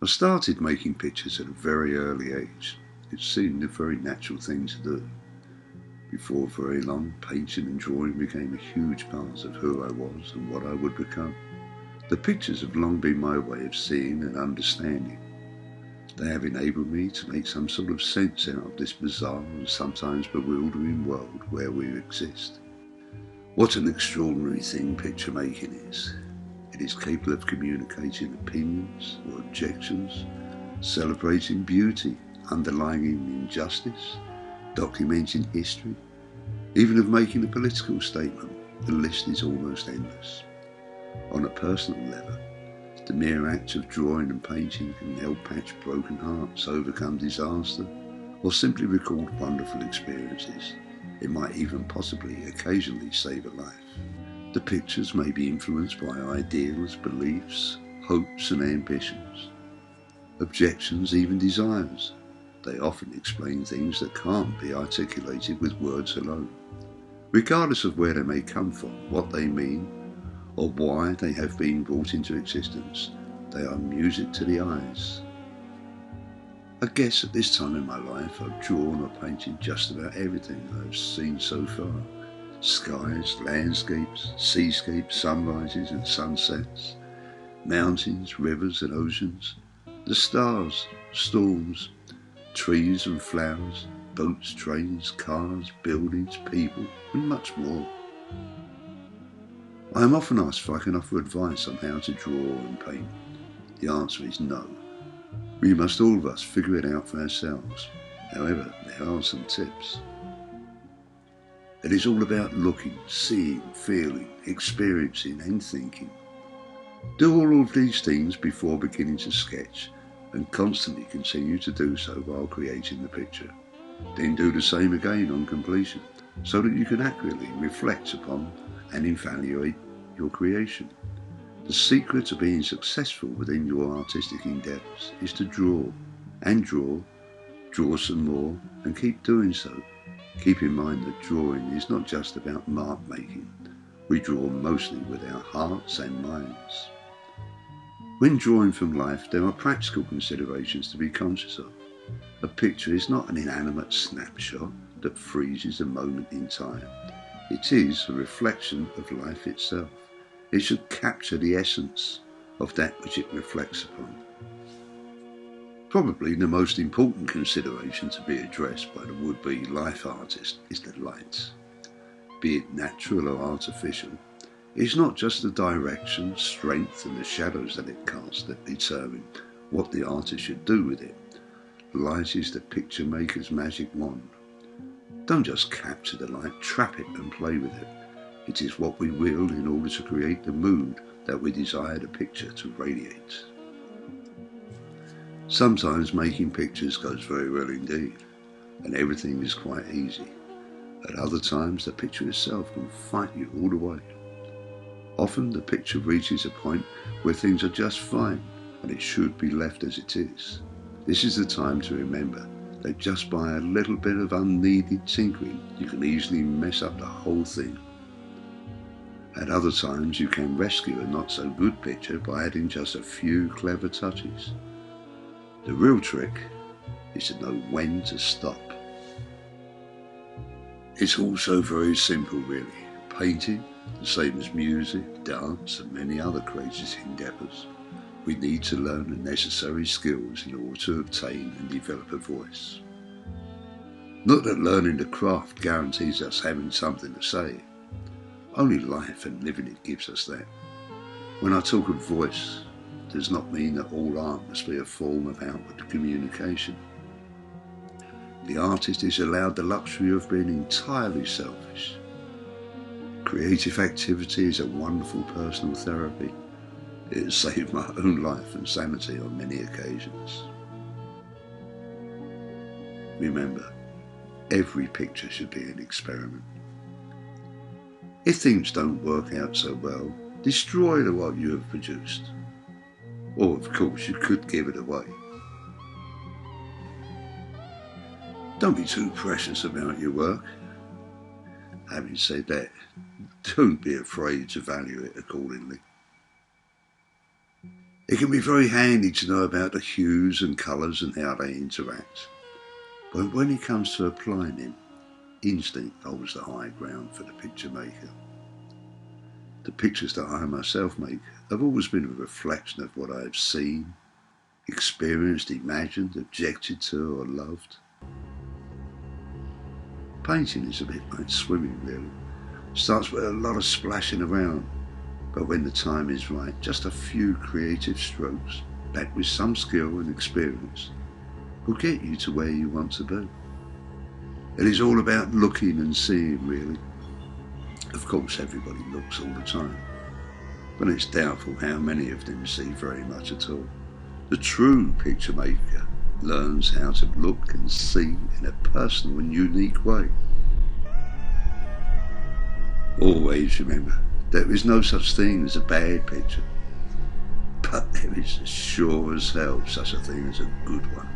I started making pictures at a very early age. It seemed a very natural thing to do. Before very long, painting and drawing became a huge part of who I was and what I would become. The pictures have long been my way of seeing and understanding. They have enabled me to make some sort of sense out of this bizarre and sometimes bewildering world where we exist. What an extraordinary thing picture making is. It is capable of communicating opinions or objections, celebrating beauty, underlining injustice, documenting history, even of making a political statement. The list is almost endless. On a personal level, the mere act of drawing and painting can help patch broken hearts, overcome disaster, or simply record wonderful experiences. It might even possibly occasionally save a life. The pictures may be influenced by ideals, beliefs, hopes and ambitions, objections, even desires. They often explain things that can't be articulated with words alone. Regardless of where they may come from, what they mean, or why they have been brought into existence, they are music to the eyes. I guess at this time in my life I've drawn or painted just about everything I've seen so far. Skies, landscapes, seascapes, sunrises and sunsets, mountains, rivers and oceans, the stars, storms, trees and flowers, boats, trains, cars, buildings, people, and much more. I am often asked if I can offer advice on how to draw and paint. The answer is no. We must all of us figure it out for ourselves. However, there are some tips. It is all about looking, seeing, feeling, experiencing and thinking. Do all of these things before beginning to sketch and constantly continue to do so while creating the picture. Then do the same again on completion so that you can accurately reflect upon and evaluate your creation. The secret to being successful within your artistic endeavours is to draw and draw some more and keep doing so. Keep in mind that drawing is not just about mark making. We draw mostly with our hearts and minds. When drawing from life, there are practical considerations to be conscious of. A picture is not an inanimate snapshot that freezes a moment in time. It is a reflection of life itself. It should capture the essence of that which it reflects upon. Probably the most important consideration to be addressed by the would-be life artist is the light. Be it natural or artificial, it is not just the direction, strength and the shadows that it casts that determine what the artist should do with it. Light is the picture maker's magic wand. Don't just capture the light, trap it and play with it. It is what we will in order to create the mood that we desire the picture to radiate. Sometimes making pictures goes very well indeed, and everything is quite easy. At other times the picture itself can fight you all the way. Often the picture reaches a point where things are just fine and it should be left as it is. This is the time to remember that just by a little bit of unneeded tinkering you can easily mess up the whole thing. At other times you can rescue a not so good picture by adding just a few clever touches. The real trick is to know when to stop. It's also very simple really. Painting, the same as music, dance and many other creative endeavours. We need to learn the necessary skills in order to obtain and develop a voice. Not that learning the craft guarantees us having something to say. Only life and living it gives us that. When I talk of voice, it does not mean that all art must be a form of outward communication. The artist is allowed the luxury of being entirely selfish. Creative activity is a wonderful personal therapy. It has saved my own life and sanity on many occasions. Remember, every picture should be an experiment. If things don't work out so well, destroy what you have produced. Or of course you could give it away. Don't be too precious about your work. Having said that, don't be afraid to value it accordingly. It can be very handy to know about the hues and colours and how they interact. But when it comes to applying them, instinct holds the high ground for the picture maker. The pictures that I myself make have always been a reflection of what I have seen, experienced, imagined, objected to or loved. Painting is a bit like swimming really. Starts with a lot of splashing around, but when the time is right, just a few creative strokes, backed with some skill and experience, will get you to where you want to be. It is all about looking and seeing really. Of course everybody looks all the time, but it's doubtful how many of them see very much at all. The true picture maker learns how to look and see in a personal and unique way. Always remember, there is no such thing as a bad picture, but there is sure as hell such a thing as a good one.